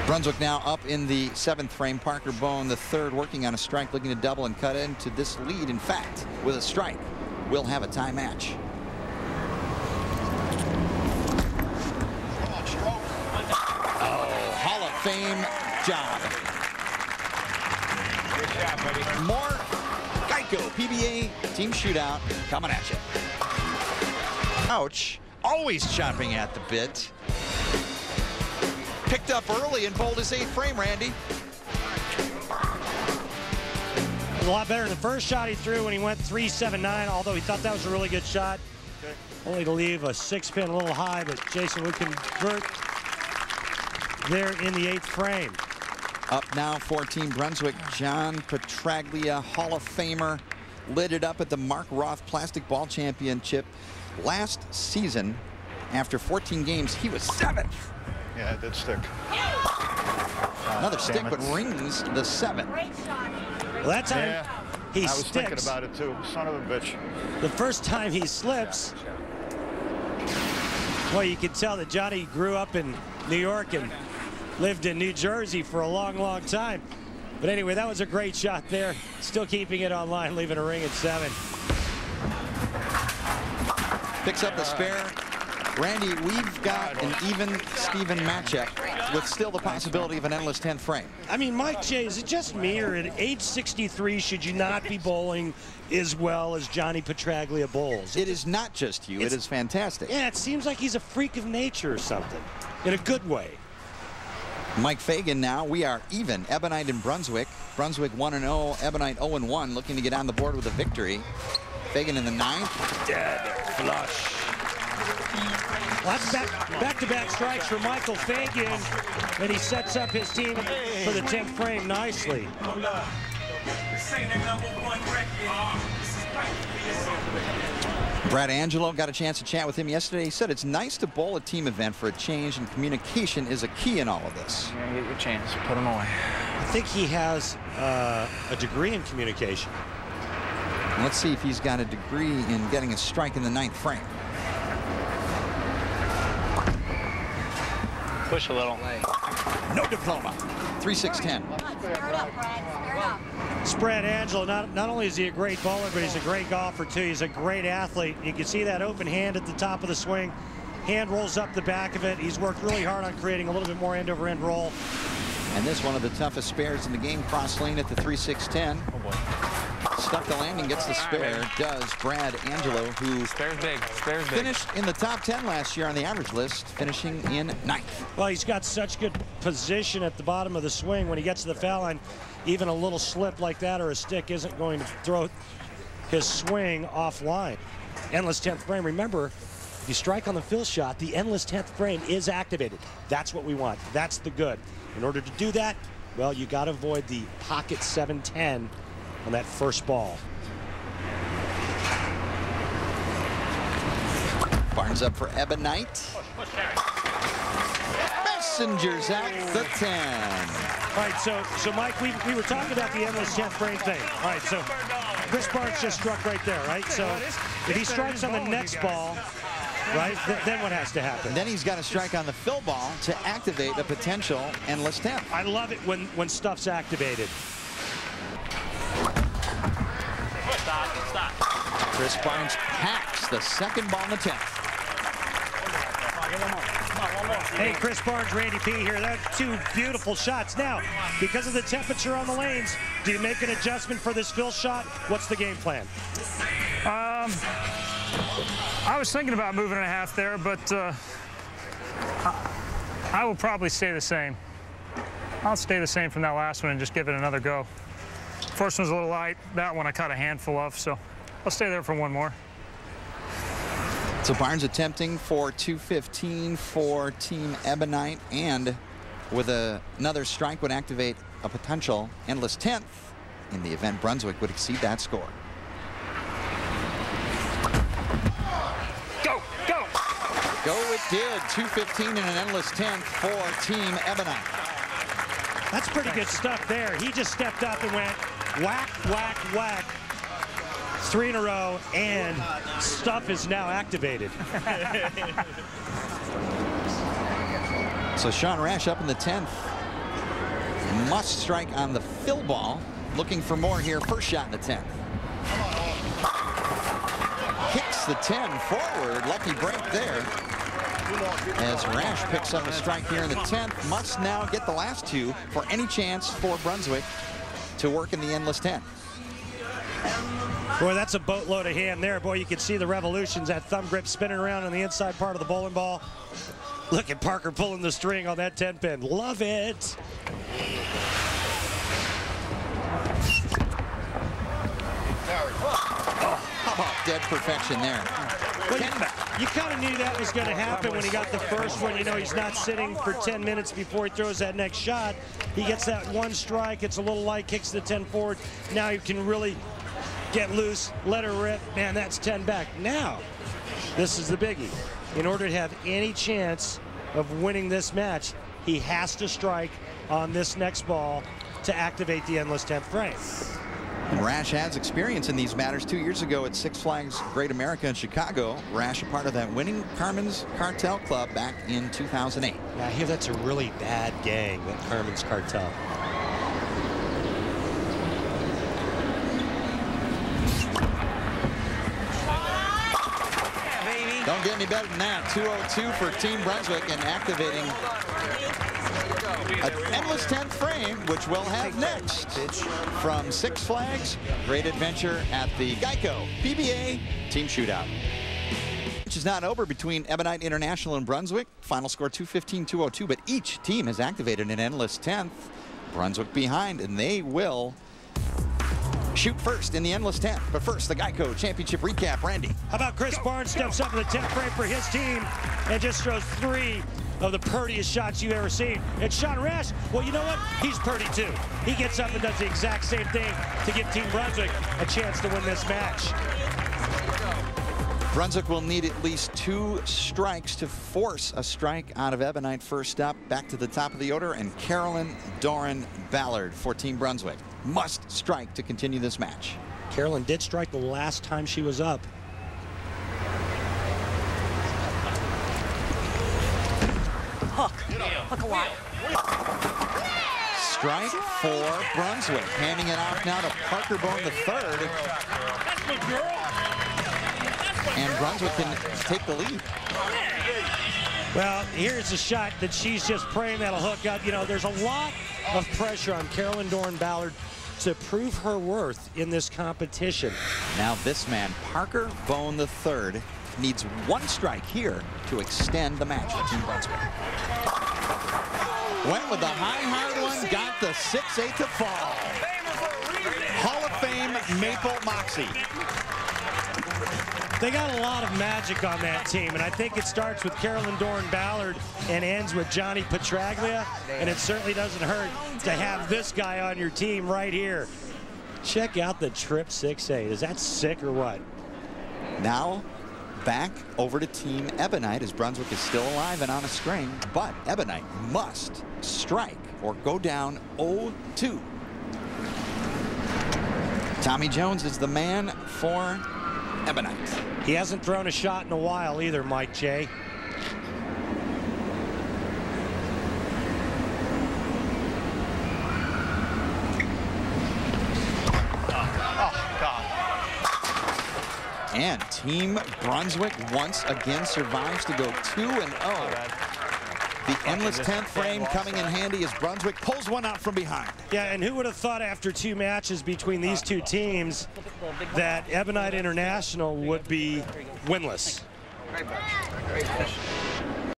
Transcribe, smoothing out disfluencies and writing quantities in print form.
Brunswick now up in the 7th frame. Parker Bohn III working on a strike, looking to double and cut into this lead. In fact, with a strike, we'll have a tie match. Oh, Hall of Fame job. Good job, buddy. More Geico PBA Team Shootout coming at you. Ouch. Always chomping at the bit. Picked up early and bowled his 8th frame, Randy. A lot better than the first shot he threw when he went 3-7-9, although he thought that was a really good shot. Only to leave a 6-pin a little high, but Jason would convert there in the 8th frame. Up now for Team Brunswick, John Petraglia, Hall of Famer, lit it up at the Mark Roth Plastic Ball Championship last season. After 14 games, he was 7th. Yeah, it did stick. Another stick, but rings the 7th. Well, that time he I was sticks. thinking about it too. Son of a bitch. The first time he slips, well, you can tell that Johnny grew up in New York and lived in New Jersey for a long, long time. But anyway, that was a great shot there. Still keeping it on line, leaving a ring at 7. Picks up the spare. Randy, we've got an even Steven matchup with still the possibility of an endless 10th frame. I mean, Mike J, is it just me, or at age 63 should you not be bowling as well as Johnny Petraglia bowls? It is not just you. It is fantastic. Yeah, it seems like he's a freak of nature or something, in a good way. Mike Fagan now. We are even. Ebonite and Brunswick. Brunswick 1-0. Ebonite 0-1, looking to get on the board with a victory. Fagan in the 9th. Dead flush. Well, that's back-to-back strikes for Michael Fagan, and he sets up his team for the 10th frame nicely. Brad Angelo, got a chance to chat with him yesterday. He said it's nice to bowl a team event for a change, and communication is a key in all of this. Yeah, get your chance. Put him away. I think he has a degree in communication. Let's see if he's got a degree in getting a strike in the 9th frame. Push a little. No diploma. 3-6-10. It's Brad Angelo. Not only is he a great bowler, but he's a great golfer too. He's a great athlete. You can see that open hand at the top of the swing. Hand rolls up the back of it. He's worked really hard on creating a little bit more end-over-end roll. And this one of the toughest spares in the game, cross lane at the 3-6-10. Oh boy. Stuck the landing, gets the spare, does Brad Angelo, who finished in the top 10 last year on the average list, finishing in 9th. Well, he's got such good position at the bottom of the swing. When he gets to the foul line, even a little slip like that or a stick isn't going to throw his swing offline. Endless 10th frame. Remember, if you strike on the fill shot, the endless 10th frame is activated. That's what we want. That's the good. In order to do that, well, you got to avoid the pocket 7-10 on that first ball. Barnes up for Ebonite. Messengers at the 10. All right, so Mike, we were talking about the endless 10th frame thing. All right, so Chris Barnes just struck right there, right? So if he strikes on the next ball, right, then what has to happen? Then he's got to strike on the fill ball to activate a potential endless 10th. I love it when stuff's activated. Stop. Chris Barnes packs the second ball in the 10th. Hey, Chris Barnes, Randy P here. That's 2 beautiful shots. Now, because of the temperature on the lanes, do you make an adjustment for this fill shot? What's the game plan? I was thinking about moving a half there, but I will probably stay the same. I'll stay the same from that last one and just give it another go. First one's a little light. That one I caught a handful of, so I'll stay there for one more. So Barnes attempting for 215 for Team Ebonite, and with another strike would activate a potential endless 10th in the event Brunswick would exceed that score. Go! Go it did. 215 and an endless 10th for Team Ebonite. That's pretty good stuff there. He just stepped up and went whack, whack, whack. 3 in a row, and stuff is now activated. So Sean Rash up in the 10th. must strike on the fill ball. Looking for more here. First shot in the 10th. Kicks the 10 forward. Lucky break there. As Rash picks up a strike here in the 10th. Must now get the last two for any chance for Brunswick to work in the endless 10. Boy, that's a boatload of hand there. Boy, you can see the revolutions, that thumb grip spinning around on the inside part of the bowling ball. Look at Parker pulling the string on that 10-pin. Love it. How about dead perfection there? Well, you kind of knew that was going to happen when he got the first one. You know, he's not sitting for 10 minutes before he throws that next shot. He gets that one strike. It's a little light, kicks the 10 forward. Now you can really get loose, let her rip. Man, that's 10 back. Now, this is the biggie. In order to have any chance of winning this match, he has to strike on this next ball to activate the endless 10th frame. And Rash has experience in these matters. 2 years ago at Six Flags Great America in Chicago, Rash a part of that winning Carmen's Cartel Club back in 2008. Yeah, I hear that's a really bad gang, that Carmen's Cartel. Don't get any better than that. 202 for Team Brunswick and activating an endless 10th frame, which we'll have next from Six Flags Great Adventure at the Geico PBA Team Shootout. Which is not over between Ebonite International and Brunswick. Final score 215-202, but each team has activated an endless 10th. Brunswick behind, and they will shoot first in the endless 10th. But first, the Geico Championship recap. Randy. How about Chris Barnes steps up in the 10th frame for his team and just throws 3 of the purtiest shots you've ever seen. And Sean Rash, well, you know what? He's purty too. He gets up and does the exact same thing to give Team Brunswick a chance to win this match. Brunswick will need at least 2 strikes to force a strike out of Ebonite first up. Back to the top of the order, and Carolyn Dorin-Ballard for Team Brunswick must strike to continue this match. Carolyn did strike the last time she was up. Hook a lot. Strike for Brunswick. Handing it off now to Parker Bohn III. And Brunswick can take the lead. Well, here's a shot that she's just praying that'll hook up. You know, there's a lot of pressure on Carolyn Dorin-Ballard to prove her worth in this competition. Now this man, Parker Bohn III, needs 1 strike here to extend the match for Team Brunswick. Went with the high, hard one, got the 6-8 to fall. Hall of Fame Maple Moxie. They got a lot of magic on that team, and I think it starts with Carolyn Dorin-Ballard and ends with Johnny Petraglia, and it certainly doesn't hurt to have this guy on your team right here. Check out the trip 6-8. Is that sick or what? Now back over to Team Ebonite as Brunswick is still alive and on a string, but Ebonite must strike or go down 0-2. Tommy Jones is the man for Ebonite. He hasn't thrown a shot in a while either, Mike J. And Team Brunswick once again survives to go 2-0. The endless 10th frame coming in handy as Brunswick pulls one out from behind. Yeah, and who would have thought after 2 matches between these 2 teams that Ebonite International would be winless?